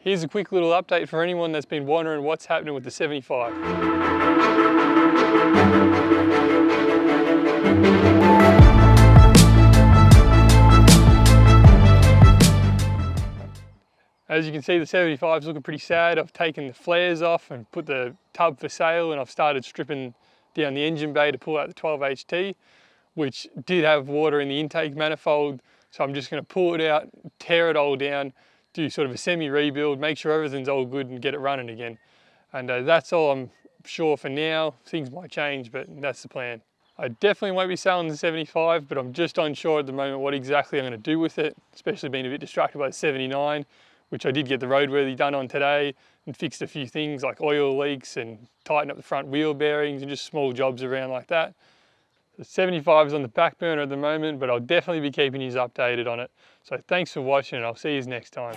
Here's a quick little update for anyone that's been wondering what's happening with the 75. As you can see, the 75 is looking pretty sad. I've taken the flares off and put the tub for sale, and I've started stripping down the engine bay to pull out the 12HT, which did have water in the intake manifold. So I'm just going to pull it out, tear it all down, do sort of a semi-rebuild, make sure everything's all good and get it running again. And that's all I'm sure for now. Things might change, but that's the plan. I definitely won't be selling the 75, but I'm just unsure at the moment what exactly I'm going to do with it, especially being a bit distracted by the 79, which I did get the roadworthy done on today and fixed a few things like oil leaks and tighten up the front wheel bearings and just small jobs around like that. The 75 is on the back burner at the moment, but I'll definitely be keeping you updated on it. So thanks for watching, and I'll see you next time.